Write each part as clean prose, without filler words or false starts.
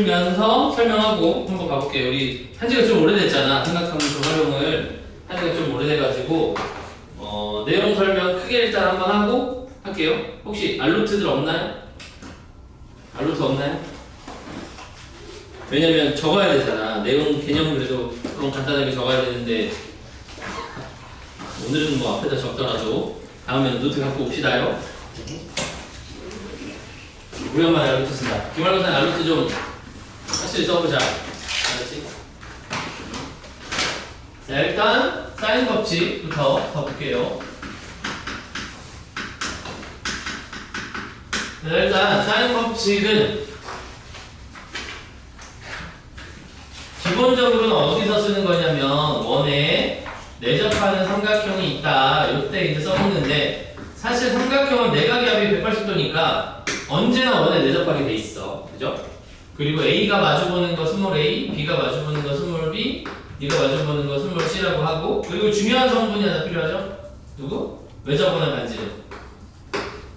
풀면서 설명하고 한번 가볼게요. 우리 한지가 좀 오래됐잖아. 삼각함수 활용을 한지가 좀 오래돼가지고 내용 설명 크게 일단 한번 하고 할게요. 혹시 알루트들 없나요? 알루트 없나요? 왜냐면 적어야 되잖아. 내용 개념 그래도 그럼 간단하게 적어야 되는데 오늘은 뭐 앞에다 적더라도 다음에는 노트 갖고 옵시다요. 우리 엄마 알루트 쓴다. 기말고사는 알루트 좀 확실히 써보자. 알았지? 자, 일단 사인 법칙부터 가볼게요. 자, 일단 사인 법칙은 기본적으로는 어디서 쓰는 거냐면 원에 내접하는 삼각형이 있다. 이때 이제 써먹는데 사실 삼각형은 내각의 합이 180도니까 언제나 원에 내접하게 돼 있어. 그죠? 그리고 A가 마주보는 거 스몰 a, B가 마주보는 거 스몰 b, D가 마주보는 거 스몰 c라고 하고 그리고 중요한 성분이 하나 필요하죠? 누구? 외접하는 반지름.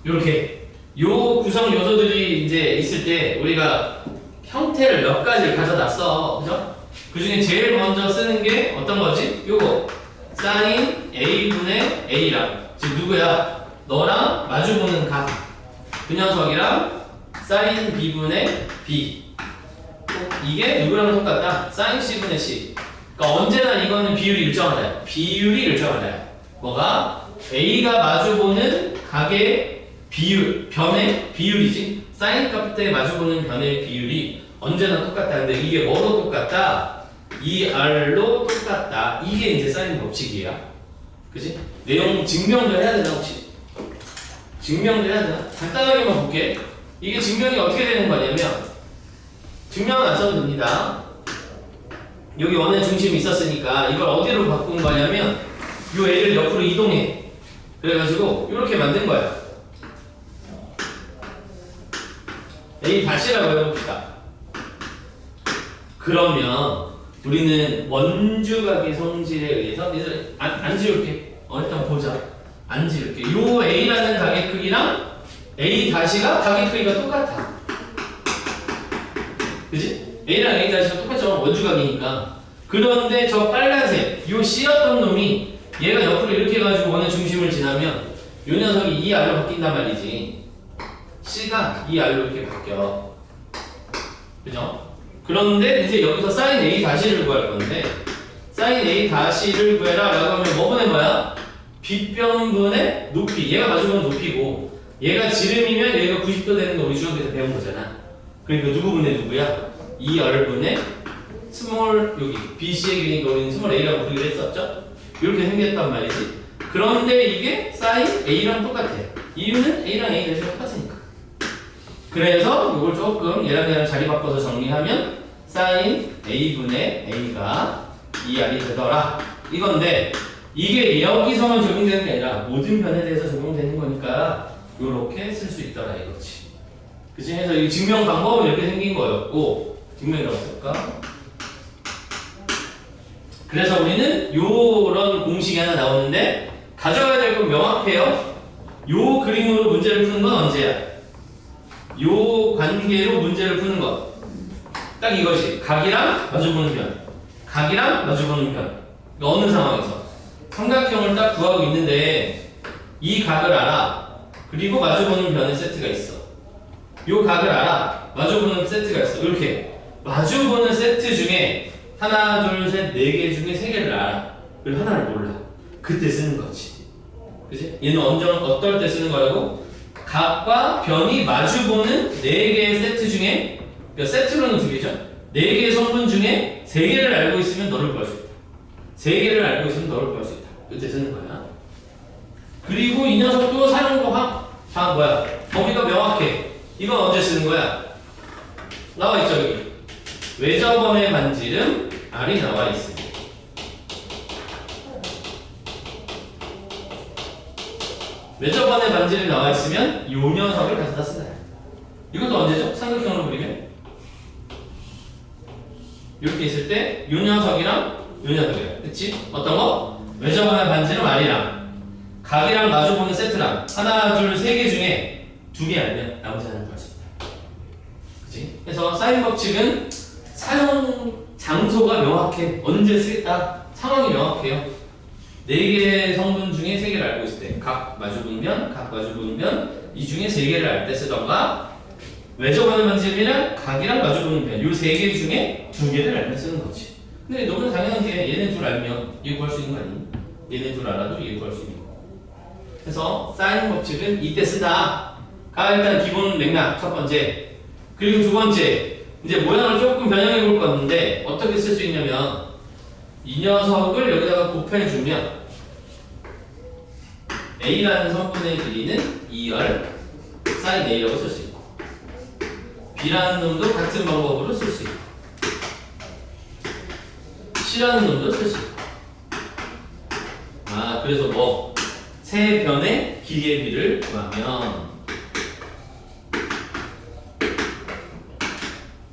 요렇게 요 구성 요소들이 이제 있을 때 우리가 형태를 몇 가지를 가져놨어. 그죠? 그 중에 제일 먼저 쓰는 게 어떤 거지? 요거 사인 A분의 A랑 즉 누구야? 너랑 마주보는 각 그 녀석이랑 사인 B분의 B 이게 누구랑 똑같다? 사인 C분의 C. 그러니까 언제나 이거는 비율이 일정하다. 비율이 일정하다. 뭐가? A가 마주보는 각의 비율, 변의 비율이지. 사인 값 때 마주보는 변의 비율이 언제나 똑같다. 근데 이게 뭐로 똑같다? 이 R로 똑같다. 이게 이제 사인 법칙이야. 그지? 내용 증명도 해야 되나 혹시? 증명도 해야 되나? 간단하게만 볼게. 이게 증명이 어떻게 되는 거냐면 증명은 안 써도 됩니다. 여기 원의 중심이 있었으니까 이걸 어디로 바꾼 거냐면 요 A를 옆으로 이동해. 그래가지고 이렇게 만든 거야. A 다시라고 해봅시다. 그러면 우리는 원주각의 성질에 의해서 얘들 안 지울게. 일단 보자. 안 지울게. 요 A라는 각의 크기랑 A 다시가 각의 크기가 똑같아. 그지? A랑 A 다시가 똑같죠. 원주각이니까. 그런데 저 빨간색 요 C였던 놈이 얘가 옆으로 이렇게 해가지고 원의 중심을 지나면 요 녀석이 이 R로 바뀐단 말이지. C가 이 R로 이렇게 바뀌어. 그죠? 그런데 이제 여기서 사인 A 다시를 구할 건데 사인 A 다시를 구해라 라고 하면 뭐분의 뭐야? 빗변분의 높이. 얘가 마주보는 높이고 얘가 지름이면 얘가 90도 되는 거 우리 중학교에서 배운 거잖아. 그러니까 누구분의 누구야? 이 R분의 스몰 여기 BC의 길이니까 우리는 스몰 A라고 부르기로 했었죠? 이렇게 생겼단 말이지. 그런데 이게 사인 A랑 똑같아. 이유는 A랑 A 대신 똑같으니까. 그래서 이걸 조금 얘랑 자리 바꿔서 정리하면 사인 A분의 A가 2R이 되더라. 이건데 이게 여기서만 적용되는 게 아니라 모든 변에 대해서 적용되는 거니까 이렇게 쓸 수 있더라 이거지. 그치? 그래서 이 증명 방법은 이렇게 생긴 거였고 증명이 없을까? 그래서 우리는 요런 공식이 하나 나오는데 가져가야 될 건 명확해요. 요 그림으로 문제를 푸는 건 언제야? 요 관계로 문제를 푸는 것. 딱 이것이 각이랑 마주보는 변. 각이랑 마주보는 변. 그러니까 어느 상황에서 삼각형을 딱 구하고 있는데 이 각을 알아. 그리고 마주보는 변의 세트가 있어. 요 각을 알아. 마주보는 세트가 있어. 이렇게 마주보는 세트 중에 하나, 둘, 셋, 네 개 중에 세 개를 알아. 그리고 하나를 몰라. 그때 쓰는 거지. 그치? 얘는 어떨 때 쓰는 거라고? 각과 변이 마주보는 4개의 세트 중에 그러니까 세트로는 2개죠. 4개의 성분 중에 3개를 알고 있으면 너를 구할 수 있다. 3개를 알고 있으면 너를 구할 수 있다. 그때 쓰는 거야. 그리고 이 녀석도 사용법 뭐야? 범위가 명확해. 이건 언제 쓰는 거야? 나와 있죠 여기. 외접원의 반지름 R이 나와 있습니다. 외접원의 반지름이 나와 있으면 요 녀석을 가져다 쓴다. 이것도 언제죠? 삼각형으로 그리면 이렇게 있을 때 요 녀석이랑 요 녀석이랑 그치? 어떤 거? 외접원의 반지름 R이랑 각이랑 마주보는 세트랑 하나, 둘, 세 개 중에 2개 알면 나머지 하나는 구할 수 있다. 그치? 그래서 사인 법칙은 사용 장소가 명확해. 언제 쓰겠다. 상황이 명확해요. 4개의 성분 중에 3개를 알고 있을 때, 각 마주보면, 이 중에 3개를 알 때 쓰던가, 외접하는 반지름이랑 각이랑 마주보는 편, 요 3개 중에 2개를 알면 쓰는 거지. 근데 너무 당연한 게 얘네 둘 알면 얘 구할 수 있는 거 아니니? 얘네 둘 알아도 얘 구할 수 있는 거. 그래서 사인 법칙은 이때 쓴다. 가 일단 기본 맥락 첫 번째. 그리고 두 번째, 이제 모양을 조금 변형해 볼 건데 어떻게 쓸 수 있냐면 이 녀석을 여기다가 곱해주면 A라는 성분의 길이는 2열 sin A라고 쓸 수 있고 B라는 놈도 같은 방법으로 쓸 수 있고 C라는 놈도 쓸 수 있고 그래서 뭐 세 변의 길이의 비를 구하면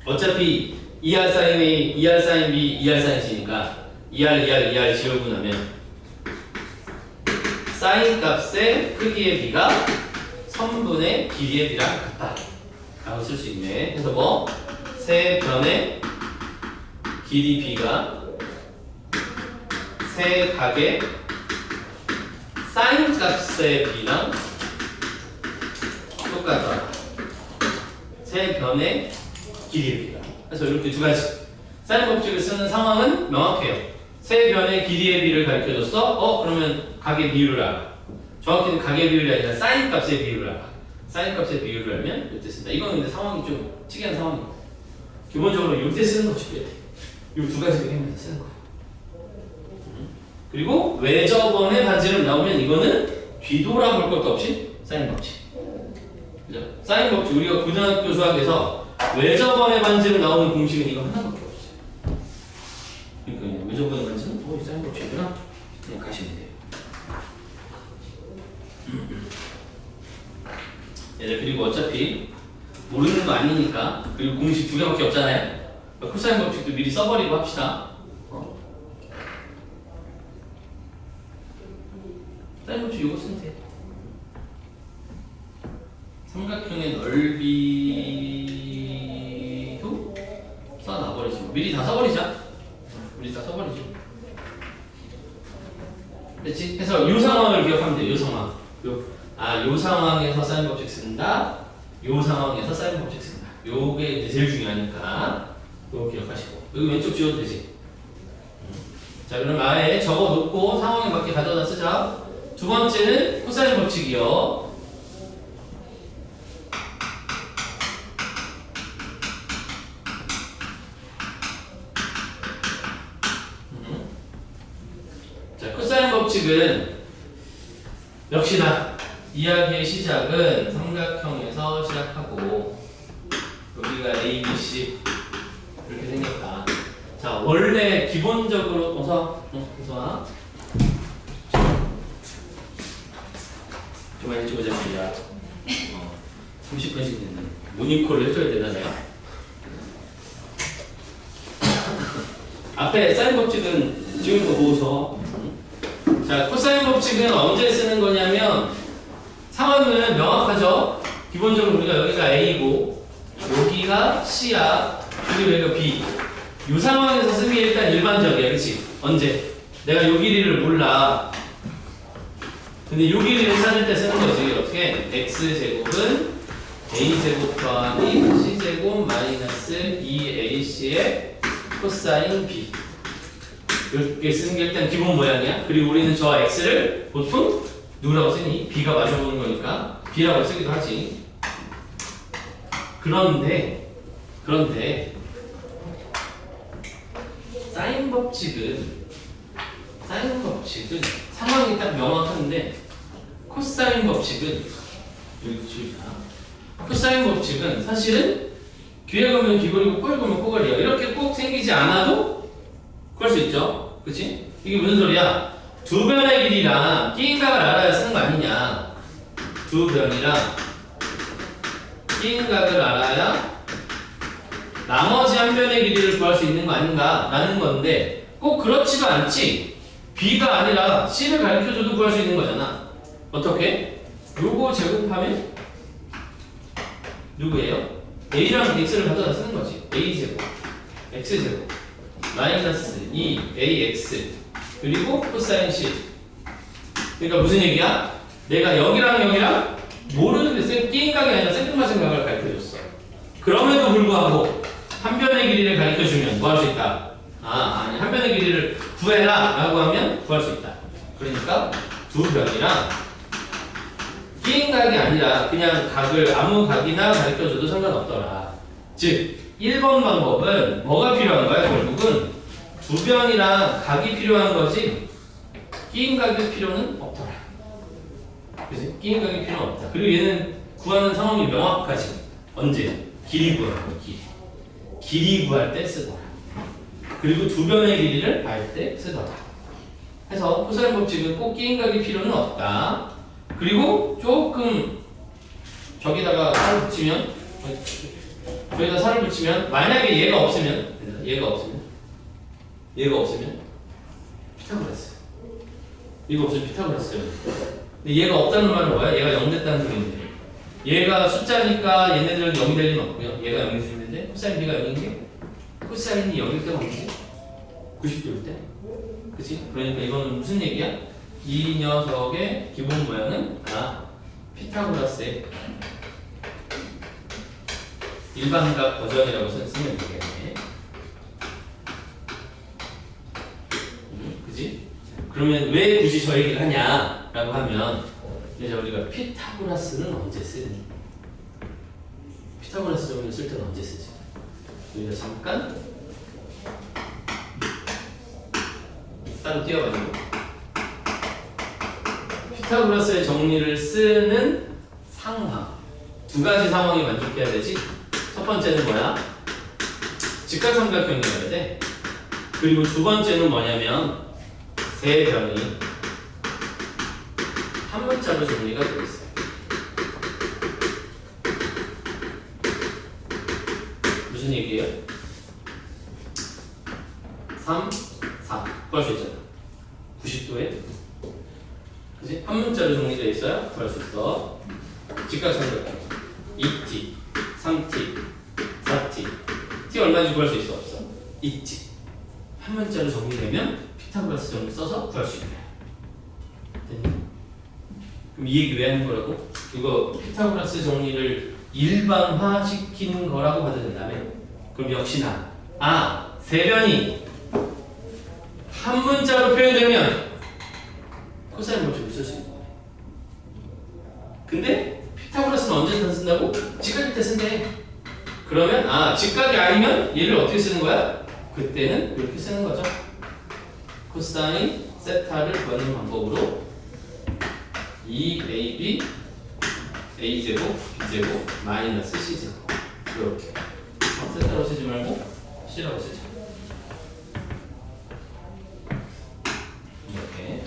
어차피 2R sin A, 2R sin B, 2R sin C니까 2R 지우고 나면 sin 값의 크기의 비가 선분의 길이의 비랑 같다 라고 쓸 수 있네. 그래서 뭐 세 변의 길이 B가 세 각의 sin 값의 B랑 똑같다. 세 변의 길이의 비가. 그래서 이렇게 두 가지. 사인 법칙을 쓰는 상황은 명확해요. 세 변의 길이의 비를 가르쳐줬어. 그러면 각의 비율을 알아. 정확히는 각의 비율이 아니라 사인 값의 비율을 알아. 사인 값의 비율을 알면 이때 쓴다. 이거는 근데 상황이 좀 특이한 상황이고. 기본적으로 이때 쓰는 거 지켜야 돼. 이 두 가지 개념에서 쓰는 거야. 그리고 외접원의 반지름 나오면 이거는 뒤돌아 볼 것도 없이 사인 법칙. 그죠? 사인 법칙 우리가 고등학교 수학에서 외접원의 반지름 나오는 공식은 이거 하나밖에 없어요. 그러니까 외접원의 반지름 이 사인 법칙이구나. 그냥 가시면 돼요. 얘들 그리고 어차피 모르는 거 아니니까 그리고 공식 2개밖에 없잖아요. 코사인 법칙도 미리 써버리고 합시다. 사인 법칙 이거 쓰면 돼. 삼각형의 넓이도 써놔버리죠. 미리 다 써버리자. 그렇지? 그래서 이 상황을 기억하면 돼. 이 상황. 요 상황에서 사인 법칙 쓴다. 요 상황에서 사인 법칙 쓴다. 요게 이제 제일 중요하니까 요거 기억하시고. 여기 왼쪽 지워도 되지. 자, 그럼 아예 적어놓고 상황에 맞게 가져다 쓰자. 두 번째는 코사인 법칙이요. 자, 코사인 법칙은 역시나 이야기의 시작은 삼각형에서 시작하고 여기가 A, B, C 이렇게 생겼다. 자, 원래 기본적으로 어서 와. 좀 일찍 오자 말이야. 30분씩 됐네. 모니콜을 해줘야 되나 내가? 앞에 사인 법칙은 지금 거 보고서. 자, 코사인 법칙은 언제 쓰는 거냐면 상황은 명확하죠. 기본적으로 우리가 여기가 A고 여기가 C야. 그리고 여기가 B. 이 상황에서 쓰는 게 일단 일반적이야, 그렇지? 언제? 내가 요 길이를 몰라. 근데 요 길이를 찾을 때 쓰는 거지. 어떻게? x제곱은 a제곱 더하기 c제곱 마이너스 2ac의 코사인 b. 이렇게 쓰는 게 일단 기본 모양이야. 그리고 우리는 저 x를 보통 누구라고 쓰니? b가 마셔보는 거니까 b라고 쓰기도 하지. 그런데 사인 법칙은 상황이 딱 명확한데 코사인 법칙은 여기 주의다. 코사인 법칙은 사실은 뒤에 가면 귀걸이고 꼬에 가면 꼬걸이야. 이렇게 꼭 생기지 않아도 구할 수 있죠. 그치? 이게 무슨 소리야? 두 변의 길이랑 끼인 각을 알아야 쓰는 거 아니냐. 두 변이랑 끼인 각을 알아야 나머지 한 변의 길이를 구할 수 있는 거 아닌가 라는 건데 꼭 그렇지도 않지. B가 아니라 C를 가르쳐줘도 구할 수 있는 거잖아. 어떻게? 요거 제곱하면 누구예요? a랑 x를 가져다 쓰는 거지. a제곱 x제곱 마이너스 2ax 그리고 코사인 c. 그러니까 무슨 얘기야? 내가 여기랑 모르는데 끼인각이 아니라 생뚱맞은 각을 가르쳐줬어. 그럼에도 불구하고 한 변의 길이를 가르쳐주면 뭐 할 수 있다? 아니 한 변의 길이를 구해라 라고 하면 구할 수 있다. 그러니까 두 변이랑 끼인각이 아니라 그냥 각을 아무 각이나 가르쳐줘도 상관없더라. 즉 1번 방법은 뭐가 필요한 거야? 결국은 두 변이랑 각이 필요한 거지 끼인각일 필요는 없더라. 그치? 끼인각일 필요는 없다. 그리고 얘는 구하는 상황이 명확하지. 언제? 길이 구하는 거, 길이 구할 때 쓰더라. 그리고 두 변의 길이를 알 때 쓰더라. 해서 코사인 법칙은 꼭 끼인각일 필요는 없다. 그리고 조금 저기다가 살을 붙이면 만약에 얘가 없으면 피타고라스. 이거 없으면 피타고라스예요. 근데 얘가 없다는 말은 뭐야? 얘가 0 됐다는 소리인데 얘가 숫자니까 얘네들은 0이 될 리는 없고요. 얘가 0일 수 있는데 코사인 b가 0인 게 코사인이 0일 때가 언제지? 90도일 때? 그치? 그러니까 이거는 무슨 얘기야? 이 녀석의 기본 모양은 피타고라스의 일반각 버전이라고 쓰면 되겠네. 그치? 그러면 왜 굳이 저 얘기를 하냐라고 하면 이제 우리가 피타고라스는 언제 쓰니? 피타고라스 정리를 쓸 때는 언제 쓰지? 우리가 잠깐 따로 띄워가지고 피타고라스의 정리를 쓰는 상황 두 가지 상황이 만족해야 되지. 첫 번째는 뭐야? 직각삼각형이어야 돼. 그리고 두 번째는 뭐냐면 세 변이 한 문자로 정리가 되어 있어요. 무슨 얘기예요? 3, 4 구할 수 있잖아. 90도에 그치? 한 문자로 정리되어 있어야 구할 수 있어. 직각삼각형 2t, 3t, 4t t 얼마인지 구할 수 있어? 없어? 있지. 한 문자로 정리되면 피타고라스 정리 써서 구할 수 있네. 됐니? 그럼 이 얘기 왜 하는 거라고? 이거 피타고라스 정리를 일반화시킨 거라고 봐도 된다며? 그럼 역시나 세 변이 한 문자로 표현되면 코사인 법칙을 쓸 수 있는 거야. 근데 피타고라스는 언제 쓴다고? 직각일 때 쓴대. 그러면 직각이 아니면 얘를 어떻게 쓰는 거야? 그때는 이렇게 쓰는 거죠. 코사인 세타를 구하는 방법으로 2ab a제곱 b제곱 마이너스 c제곱 이렇게 세타로 쓰지 말고 c라고 쓰자. 이렇게.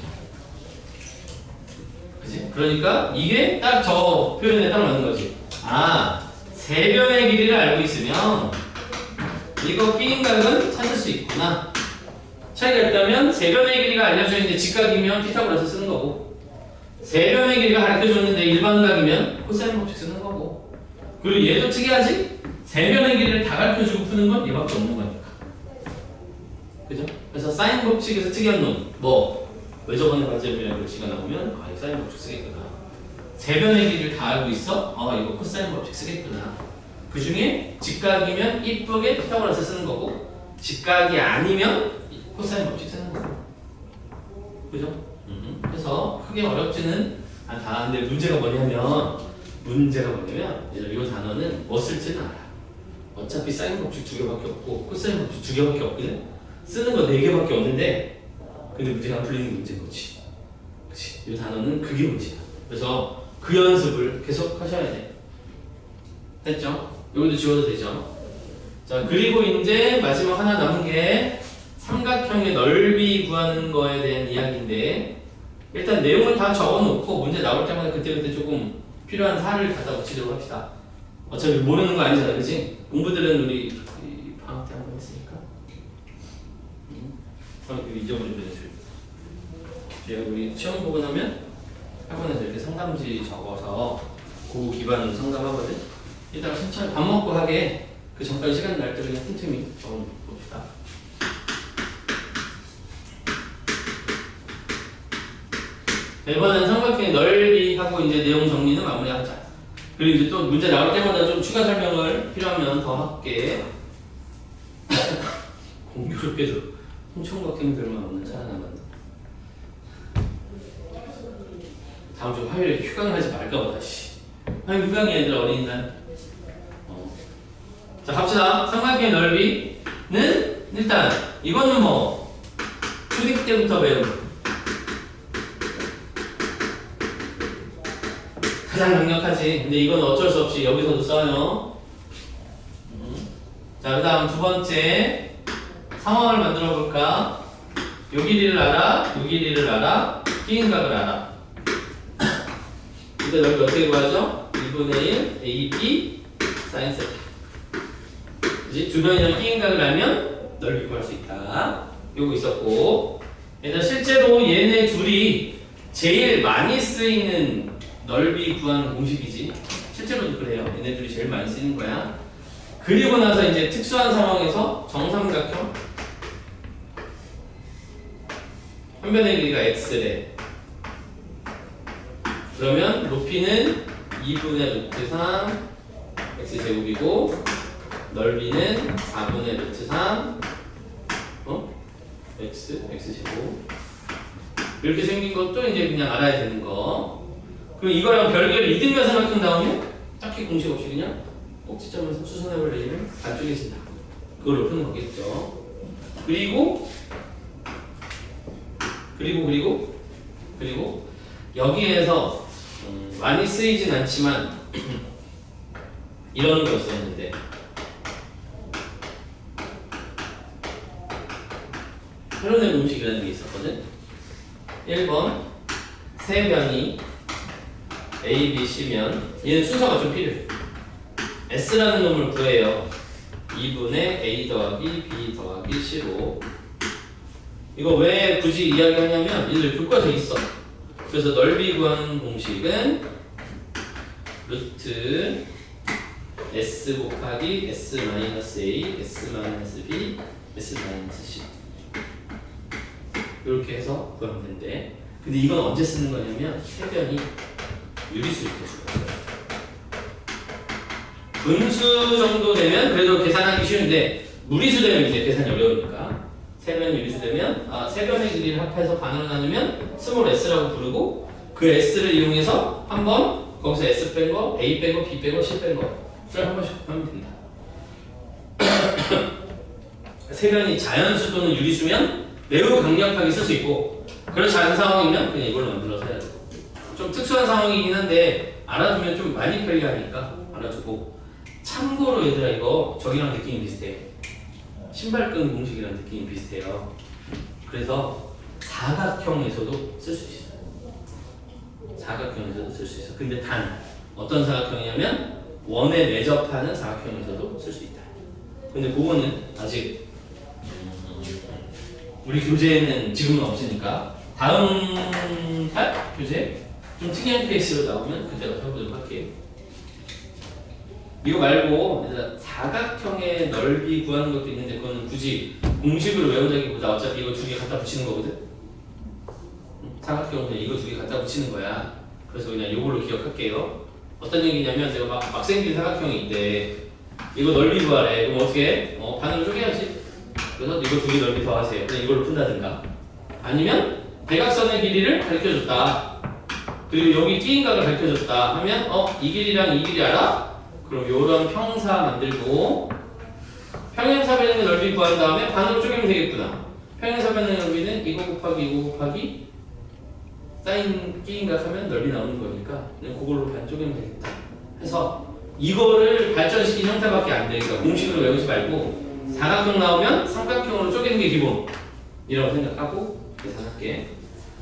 그치? 그러니까 이게 딱 저 표현에 딱 맞는 거지. 세 변의 길이를 알고 있으면 이거 끼인각은 찾을 수 있구나. 차이가 있다면 세 변의 길이가 알려져 있는데 직각이면 피타고라스 쓰는 거고 세 변의 길이가 가르쳐줬는데 일반각이면 코사인 법칙 쓰는 거고 그리고 얘도 특이하지? 세 변의 길이를 다 가르쳐주고 푸는 건 얘밖에 없는 거니까. 그죠? 그래서 사인 법칙에서 특이한 놈 왜 저번에 과제별이라는 글씨가 나오면 이거 사인 법칙 쓰겠구나. 세 변의 길이를 다 알고 있어? 이거 코사인 법칙 쓰겠구나. 그 중에 직각이면 이쁘게 피타고라스 쓰는 거고 직각이 아니면 코사인 법칙 쓰는 거고. 그죠? 그래서 크게 어렵지는 않다. 근데 문제가 뭐냐면 이 단어는 뭐 쓸지는 알아. 어차피 사인 법칙 2개밖에 없고 코사인 법칙 2개밖에 없거든. 쓰는 거 4개밖에 없는데 근데 문제가 안 풀리는 문제인 거지. 그치? 이 단어는 그게 문제야. 그래서 그 연습을 계속 하셔야 돼. 됐죠? 이것도 지워도 되죠? 자, 그리고 이제 마지막 하나 남은 게 삼각형의 넓이 구하는 거에 대한 이야기인데 일단 내용을 다 적어놓고 문제 나올 때마다 그때그때 조금 필요한 사를 갖다 붙이도록 합시다. 어차피 모르는 거 아니잖아, 그치? 공부들은 우리 방학 때 한번 했으니까 잊어버리면 되죠. 우리 시험 보고 나면 학원에서 이렇게 상담지 적어서 그 기반으로 상담하거든? 이따가 천천히 밥 먹고 하게 그 전까지 시간 날 때 그냥 틈틈이 적어봅시다. 이번엔 삼각형의 넓이 하고 이제 내용 정리는 마무리하자. 그리고 이제 또 문제 나올 때마다 좀 추가 설명을 필요하면 더 할게. 공교롭게도 홍총각형들만 없는 살아남았네. 다음 주 화요일에 휴강을 하지 말까 보다. 화요일 휴강이 애들 어린이날. 자 갑시다. 삼각형의 넓이는 일단 이거는 뭐 초딩 때부터 배운 가장 강력하지. 근데 이건 어쩔 수 없이 여기서도 써요. 자, 그 다음 두 번째 상황을 만들어 볼까? 요 길이를 알아, 요 길이를 알아, 끼인 각을 알아. 이때 넓이 어떻게 구하죠? 2분의 1 AB 사인 세타. 그치? 주변이랑 끼인 각을 알면 넓이 구할 수 있다. 요거 있었고. 일단 실제로 얘네 둘이 제일 많이 쓰이는 넓이 구하는 공식이지. 실제로도 그래요. 얘네들이 제일 많이 쓰는 거야. 그리고 나서 이제 특수한 상황에서 정삼각형 한 변의 길이가 x래. 그러면 높이는 2분의 루트 3 x제곱이고 넓이는 4분의 루트 3 x제곱. 이렇게 생긴 것도 이제 그냥 알아야 되는 거. 그럼 이거랑 별개로 이등변 삼각형 나오면 딱히 공식 없이 그냥 꼭지점에서 수선해볼 내리면 반쪽에 진다. 그걸로 푸는 거겠죠. 그리고 여기에서 많이 쓰이진 않지만 이런 거였었는데 회로의 공식이라는 게 있었거든. 1번 세변이 A, B, C면 얘는 순서가 좀 필요해. S라는 놈을 구해요. 2분의 A 더하기 B 더하기 C로. 이거 왜 굳이 이야기하냐면 얘들 교과서에 있어. 그래서 넓이 구하는 공식은 루트 S 곱하기 S 마이너스 A, S 마이너스 B, S 마이너스 C 이렇게 해서 구하면 된대. 근데 이건 언제 쓰는 거냐면 세변이 유리수일 때 쓰는 거예요. 분수 정도 되면 그래도 계산하기 쉬운데 무리수 되면 이제 계산이 어려우니까 세변 유리수 되면 세변의 길이를 합해서 반으로 나누면 스몰 s라고 부르고 그 s를 이용해서 한번 거기서 s 뺀 거, a 뺀 거, b 뺀 거, c 뺀 거를 한 번씩 하면 된다. 세변이 자연수 또는 유리수면 매우 강력하게 쓸 수 있고 그렇지 않은 상황이면 그냥 이걸로 만들어서 해야 돼. 좀 특수한 상황이긴 한데 알아두면 좀 많이 편리하니까 알아두고. 참고로 얘들아 이거 저기랑 느낌이 비슷해. 신발끈 공식이랑 느낌이 비슷해요. 그래서 사각형에서도 쓸 수 있어. 사각형에서도 쓸 수 있어. 근데 단 어떤 사각형이냐면 원에 내접하는 사각형에서도 쓸 수 있다. 근데 그거는 아직 우리 교재에는 지금은 없으니까 다음 달 교재 좀 특이한 케이스로 나오면 그때가 해보도록 할게요. 이거 말고 사각형의 넓이 구하는 것도 있는데 그거는 굳이 공식으로 외운다기보다 어차피 이거 두 개 갖다 붙이는 거거든. 사각형은 이거 두 개 갖다 붙이는 거야. 그래서 그냥 이걸로 기억할게요. 어떤 얘기냐면 제가 막 생긴 사각형이 있대. 이거 넓이 구하래. 그럼 어떻게 해? 반으로 쪼개야지. 그래서 이거 두 개 넓이 더하세요. 그냥 이걸로 푼다든가. 아니면 대각선의 길이를 가르쳐줬다. 그리고 여기 끼인 각을 가르쳐줬다 하면 이 길이랑 이 길이 알아? 그럼 요런 평사 만들고 평행사변의 넓이 구한 다음에 반으로 쪼개면 되겠구나. 평행사변의 넓이는 이거 곱하기 사인 끼인각 하면 넓이 나오는 거니까 그냥 그걸로 반 쪼개면 되겠다 해서 이거를 발전시킨 형태밖에 안 되니까 공식으로 외우지 말고 사각형 나오면 삼각형으로 쪼개는 게 기본이라고 생각하고 계산할게.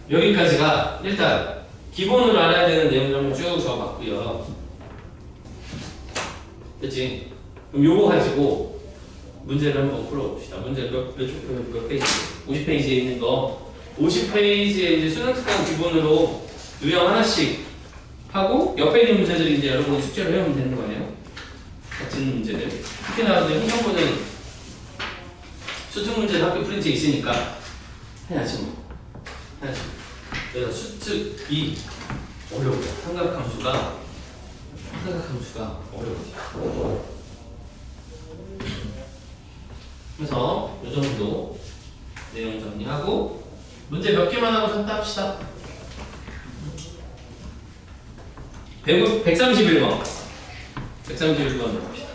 여기까지가 일단 기본으로 알아야 되는 내용을 쭉 적어봤고요. 그치? 그럼 요거 가지고 문제를 한번 풀어봅시다. 문제 몇 페이지? 50페이지에 있는 거 50페이지에 이제 수능 특강 기본으로 유형 하나씩 하고 옆에 있는 문제들이 이제 여러분이 숙제를 해오면 되는 거예요. 있는 문제들. 특히나 근데 홍성보는 수특 문제도 학교 프린트에 있으니까 해야지 뭐. 해야지. 그래서 수특이 어려워요. 삼각함수가 어려워요. 그래서 이 정도 내용 정리하고 문제 몇 개만 하고 셨다 합시다. 131번 봅시다.